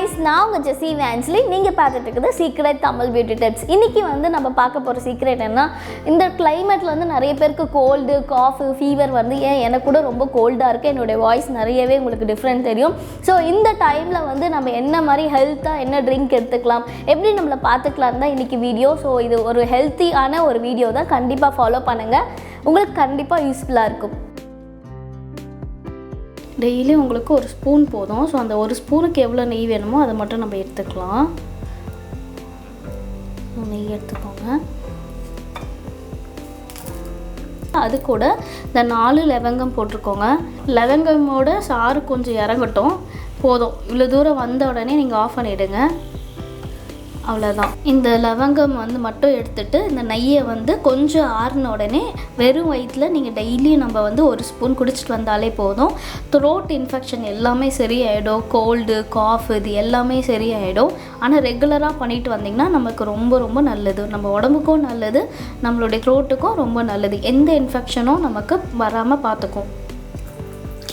guys, நான் உங்க Jessie Evangelin. நீங்க பார்த்துட்டு இருக்குது சீக்ரெட் தமிழ் பியூட்டி டிப்ஸ். இன்னைக்கு வந்து நம்ம பார்க்க போற சீக்ரெட் என்ன? இந்த கிளைமேட்ல வந்து நிறைய பேருக்கு கோல்ட், காஃப், ஃபீவர் வந்து எனக்கு கூட ரொம்ப கோல்டா இருக்கு. என்னோட வாய்ஸ் நிறையவே உங்களுக்கு டிஃபரண்ட் தெரியும். சோ இந்த டைம்ல வந்து நம்ம என்ன மாதிரி ஹெல்த்தா என்ன ட்ரிங்க் எடுத்துக்கலாம், எப்படி நம்மள பாத்துக்கலாம் தான் இன்னைக்கு வீடியோ. சோ இது ஒரு ஹெல்த்தியான ஒரு வீடியோ தான். கண்டிப்பா ஃபாலோ பண்ணுங்க. உங்களுக்கு கண்டிப்பா யூஸ்ஃபுல்லா இருக்கும். டெய்லி உங்களுக்கு ஒரு ஸ்பூன் போதும். ஸோ அந்த ஒரு ஸ்பூனுக்கு எவ்வளோ நெய் வேணுமோ அதை மட்டும் நம்ம எடுத்துக்கலாம். நெய் எடுத்துக்கோங்க. அது கூட இந்த 4 லவங்கம் போட்டிருக்கோங்க. லவங்கமோட சாறு கொஞ்சம் இறங்கட்டும் போதும். இவ்வளோ தூரம் வந்த உடனே நீங்கள் ஆஃப் பண்ணிவிடுங்க. அவ்வளோதான். இந்த லவங்கம் வந்து மட்டும் எடுத்துகிட்டு இந்த நெய்யை வந்து கொஞ்சம் ஆறின உடனே வெறும் வயிற்றில் நீங்கள் டெய்லியும் நம்ம வந்து ஒரு ஸ்பூன் குடிச்சிட்டு வந்தாலே போதும். த்ரோட் இன்ஃபெக்ஷன் எல்லாமே சரியாயிடும். கோல்டு, காஃப் இது எல்லாமே சரியாயிடும். ஆனால் ரெகுலராக பண்ணிட்டு வந்திங்கன்னா நமக்கு ரொம்ப ரொம்ப நல்லது. நம்ம உடம்புக்கும் நல்லது, நம்மளுடைய த்ரோட்டுக்கும் ரொம்ப நல்லது. எந்த இன்ஃபெக்ஷனும் நமக்கு வராமல் பார்த்துக்கும்.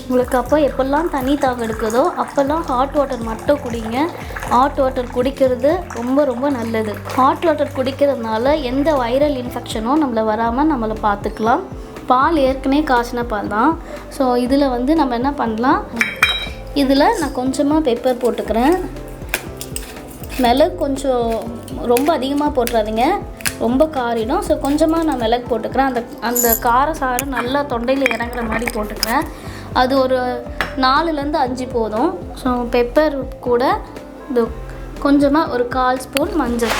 உங்களுக்கு அப்போ எப்போல்லாம் தண்ணி தாக எடுக்குதோ அப்போல்லாம் ஹாட் வாட்டர் மட்டும் குடிங்க. ஹாட் வாட்டர் குடிக்கிறது ரொம்ப ரொம்ப நல்லது. ஹாட் வாட்டர் குடிக்கிறதுனால எந்த வைரல் இன்ஃபெக்ஷனும் நம்மளை வராமல் நம்மளை பார்த்துக்கலாம். பால் ஏற்கனவே காய்ச்சின பால் தான். ஸோ இதில் வந்து நம்ம என்ன பண்ணலாம், இதில் நான் கொஞ்சமாக பெப்பர் போட்டுக்கிறேன். மிளகு கொஞ்சம் ரொம்ப அதிகமாக போட்டுறாதீங்க, ரொம்ப காரிடும். ஸோ கொஞ்சமாக நான் மிளகு போட்டுக்கிறேன். அந்த கார சாறு நல்லா தொண்டையில் இறங்குற மாதிரி போட்டுக்கிறேன். அது ஒரு 4லேருந்து 5 போதும். ஸோ பெப்பர் கூட இது கொஞ்சமாக ஒரு 1/4 ஸ்பூன் மஞ்சள்.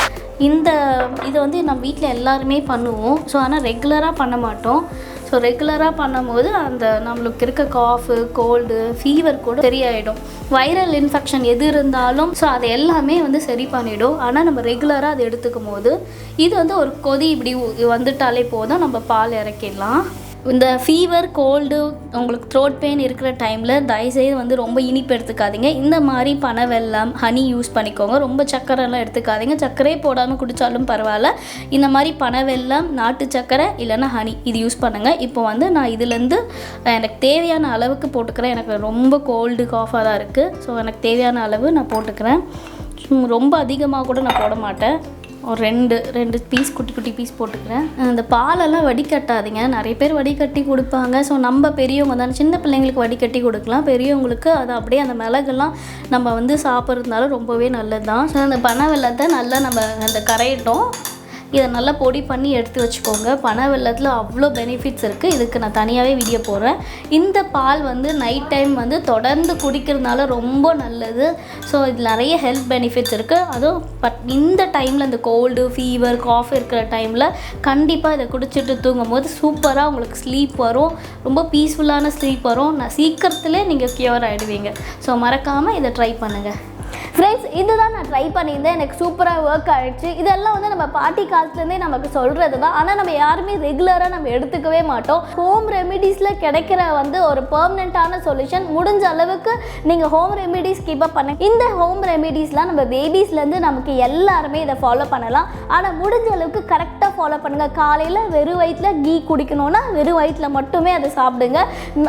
இது வந்து நம்ம வீட்டில் எல்லாருமே பண்ணுவோம். ஸோ ஆனால் ரெகுலராக பண்ண மாட்டோம். ஸோ ரெகுலராக பண்ணும்போது அந்த நம்மளுக்கு இருக்க காஃபு, கோல்டு, ஃபீவர் கூட சரியாயிடும். வைரல் இன்ஃபெக்ஷன் எது இருந்தாலும் ஸோ அது எல்லாமே வந்து சரி பண்ணிவிடும். ஆனால் நம்ம ரெகுலராக அதை எடுத்துக்கும் போது இது வந்து ஒரு கொதி இப்படி வந்துட்டாலே போதும், நம்ம பால் இறக்கிடலாம். இந்த ஃபீவர், கோல்டு, உங்களுக்கு த்ரோட் பெயின் இருக்கிற டைமில் தயவுசெய்து வந்து ரொம்ப இனிப்பு எடுத்துக்காதீங்க. இந்த மாதிரி பனை வெல்லம், ஹனி யூஸ் பண்ணிக்கோங்க. ரொம்ப சக்கரைலாம் எடுத்துக்காதீங்க. சர்க்கரையே போடாமல் குடித்தாலும் பரவாயில்ல. இந்த மாதிரி பனை வெல்லம், நாட்டு சர்க்கரை இல்லைன்னா ஹனி இது யூஸ் பண்ணுங்கள். இப்போ வந்து நான் இதுலேருந்து எனக்கு தேவையான அளவுக்கு போட்டுக்கிறேன். எனக்கு ரொம்ப கோல்டு, காஃபாக தான் இருக்குது. ஸோ எனக்கு தேவையான அளவு நான் போட்டுக்கிறேன். ரொம்ப அதிகமாக கூட நான் போட மாட்டேன். ஒரு ரெண்டு பீஸ், குட்டி குட்டி பீஸ் போட்டுக்கிறேன். அந்த பாலெல்லாம் வடிகட்டாதீங்க. நிறைய பேர் வடிகட்டி கொடுப்பாங்க. ஸோ நம்ம பெரியவங்க தானே, சின்ன பிள்ளைங்களுக்கு வடிகட்டி கொடுக்கலாம். பெரியவங்களுக்கு அது அப்படியே அந்த மிளகெல்லாம் நம்ம வந்து சாப்பிட்றதுனால ரொம்பவே நல்லது தான். ஸோ அந்த பனை வெல்லத்தை நல்லா நம்ம அந்த கரையிட்டோம். இதை நல்லா பொடி பண்ணி எடுத்து வச்சுக்கோங்க. பனை வெல்லத்தில் அவ்வளோ பெனிஃபிட்ஸ் இருக்குது. இதுக்கு நான் தனியாகவே வீடியோ போடுறேன். இந்த பால் வந்து நைட் டைம் வந்து தொடர்ந்து குடிக்கிறதுனால ரொம்ப நல்லது. ஸோ இதில் நிறைய ஹெல்த் பெனிஃபிட்ஸ் இருக்குது. அதுவும் இந்த டைமில் இந்த கோல்டு, ஃபீவர், காஃப் இருக்கிற டைமில் கண்டிப்பாக இதை குடிச்சிட்டு தூங்கும் போது சூப்பராக உங்களுக்கு ஸ்லீப் வரும். ரொம்ப பீஸ்ஃபுல்லான ஸ்லீப் வரும். நான் சீக்கிரத்துலேயே நீங்கள் க்யூர் ஆகிடுவீங்க. ஸோ மறக்காமல் இதை ட்ரை பண்ணுங்கள். ஃப்ரெண்ட்ஸ், இதுதான் நான் ட்ரை பண்ணியிருந்தேன். எனக்கு சூப்பராக ஒர்க் ஆகிடுச்சு. இதெல்லாம் வந்து நம்ம பாட்டி காலத்துலேருந்தே நமக்கு சொல்கிறது தான். ஆனால் நம்ம யாருமே ரெகுலராக நம்ம எடுத்துக்கவே மாட்டோம். ஹோம் ரெமிடிஸில் கிடைக்கிற வந்து ஒரு பெர்மனெண்ட்டான சொல்யூஷன். முடிஞ்ச அளவுக்கு நீங்கள் ஹோம் ரெமிடிஸ் கீப் அப் பண்ணுங்க. இந்த ஹோம் ரெமிடிஸ்லாம் நம்ம பேபிஸ்லேருந்து நமக்கு எல்லாருமே இதை ஃபாலோ பண்ணலாம். ஆனால் முடிஞ்ச அளவுக்கு கரெக்டாக ஃபாலோ பண்ணுங்கள். காலையில் வெறும் வயிற்றில் கீ குடிக்கணும்னா வெறும் வயிற்றில் மட்டுமே அதை சாப்பிடுங்க.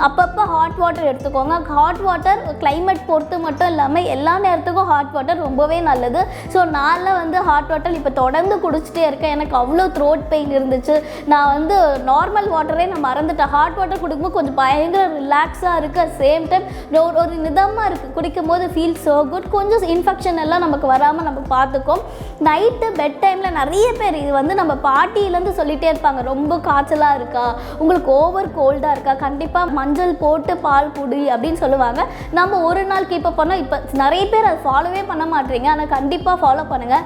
அப்பப்போ ஹாட் வாட்டர் எடுத்துக்கோங்க. ஹாட் வாட்டர் கிளைமேட் பொறுத்து மட்டும் இல்லாமல் எல்லா நேரத்துக்கும் ஹாட் வாட்டர் ரொம்பவே நல்லது. ஸோ நான் வந்து ஹாட் வாட்டர் இப்போ தொடர்ந்து குடிச்சிட்டே இருக்கேன். எனக்கு அவ்வளோ த்ரோட் பெயின் இருந்துச்சு. நான் வந்து நார்மல் வாட்டரே நான் மறந்துட்டேன். ஹாட் வாட்டர் குடிக்கும்போது கொஞ்சம் பயங்கர ரிலாக்ஸாக இருக்குது. சேம் டைம் ஒரு நிதமாக இருக்குது. குடிக்கும் போது ஃபீல் ஸோ குட். கொஞ்சம் இன்ஃபெக்ஷன் எல்லாம் நமக்கு வராமல் நம்ம பார்த்துக்கோம். நைட்டு பெட் டைமில் நிறைய பேர் இது வந்து நம்ம பாட்டியிலேருந்து சொல்லிகிட்டே இருப்பாங்க, ரொம்ப காய்ச்சலாக இருக்கா, உங்களுக்கு ஓவர் கோல்டாக இருக்கா, கண்டிப்பாக மஞ்சள் போட்டு பால் குடி அப்படின்னு சொல்லுவாங்க. நம்ம ஒரு நாள் கீப் அப் பண்ணோம். இப்போ நிறைய பேர் அதை ஃபாலோவே பண்ண மாட்டீங்க. ஆனால் கண்டிப்பாக ஃபாலோ பண்ணுங்கள்.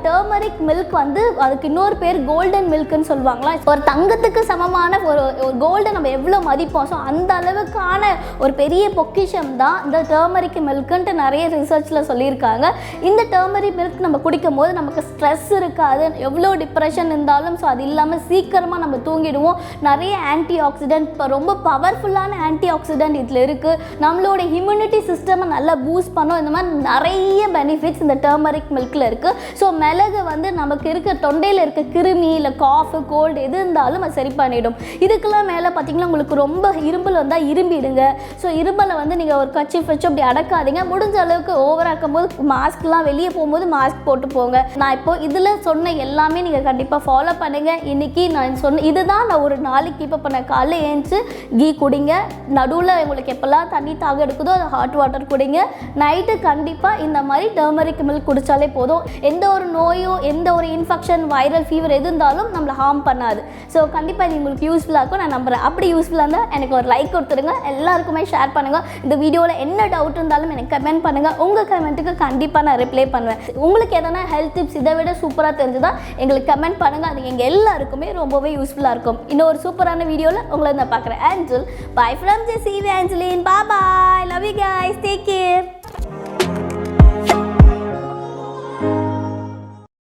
டர்மரிக் மில்க் வந்து அதுக்கு இன்னொரு பேர் கோல்டன் மில்க்குன்னு சொல்லுவாங்களா. ஒரு தங்கத்துக்கு சமமான ஒரு கோல்டை நம்ம எவ்வளோ மதிப்போம். ஸோ அந்த அளவுக்கான ஒரு பெரிய பொக்கிஷம் தான் இந்த டர்மரிக் மில்க்குன்ட்டு நிறைய ரிசர்ச்சில் சொல்லியிருக்காங்க. இந்த டர்மரிக் மில்க் நம்ம குடிக்கும் போது நமக்கு ஸ்ட்ரெஸ் இருக்காது. எவ்வளோ டிப்ரெஷன் இருந்தாலும் ஸோ அது இல்லாமல் சீக்கிரமாக நம்ம தூங்கிடுவோம். நிறைய ஆன்டி ஆக்சிடென்ட், இப்போ ரொம்ப பவர்ஃபுல்லான ஆன்டி ஆக்சிடென்ட் இதில் இருக்குது. நம்மளோட இம்யூனிட்டி சிஸ்டமை நல்லா பூஸ்ட் பண்ணும். இந்த மாதிரி நிறைய நிறைய பெனிஃபிட்ஸ் இந்த டர்மரிக் மில்கில் இருக்குது. ஸோ மிளகு வந்து நமக்கு இருக்க தொண்டையில் இருக்க கிருமி இல்லை காஃபு கோல்டு எது இருந்தாலும் அது சரி பண்ணிடும். இதுக்கெல்லாம் மேலே பார்த்தீங்கன்னா உங்களுக்கு ரொம்ப இரும்பல் வந்தால் இரும்பிடுங்க. ஸோ இரும்பலை வந்து நீங்கள் ஒரு கர்ச்சீஃப் வச்சு அப்படி அடக்காதீங்க. முடிஞ்ச அளவுக்கு ஓவராக இருக்கும்போது மாஸ்க்லாம் வெளியே போகும்போது மாஸ்க் போட்டு போங்க. நான் இப்போ இதில் சொன்ன எல்லாமே நீங்கள் கண்டிப்பாக ஃபாலோ பண்ணுங்கள். இன்றைக்கி நான் சொன்ன இதுதான் நான் ஒரு நாளைக்கு கீப் பண்ண. காலைல ஏஞ்சி கீ குடிங்க, நடுவில் உங்களுக்கு எப்போல்லாம் தண்ணி தாக எடுக்குதோ அதை ஹாட் வாட்டர் குடிங்க. நைட்டு கண்டிப்பாக இந்த மாதிரி டர்மரிக் மில்க் குடித்தாலே போதும். எந்த ஒரு நோயோ எந்த ஒரு இன்ஃபெக்ஷன் வைரல் ஃபீவர் எது இருந்தாலும் நம்மளை ஹார்ம் பண்ணாது. ஸோ கண்டிப்பாக இது உங்களுக்கு யூஸ்ஃபுல்லாக இருக்கும் நான் நம்புகிறேன். அப்படி யூஸ்ஃபுல்லாக இருந்தால் எனக்கு ஒரு லைக் கொடுத்துருங்க, எல்லாருக்குமே ஷேர் பண்ணுங்கள். இந்த வீடியோவில் என்ன டவுட் இருந்தாலும் எனக்கு கமெண்ட் பண்ணுங்கள். உங்கள் கமெண்ட்டுக்கு கண்டிப்பாக நான் ரிப்ளை பண்ணுவேன். உங்களுக்கு எதனா ஹெல்த் டிப்ஸ் இதை விட சூப்பராக தெரிஞ்சுதான் எங்களுக்கு கமெண்ட் பண்ணுங்கள். அது எங்கள் எல்லாருக்குமே ரொம்பவே யூஸ்ஃபுல்லாக இருக்கும். இன்னொரு சூப்பரான வீடியோவில் உங்களை நான் பார்க்குறேன். Angel, bye from Jessie Evangelin. Bye bye. Love you guys. Take care.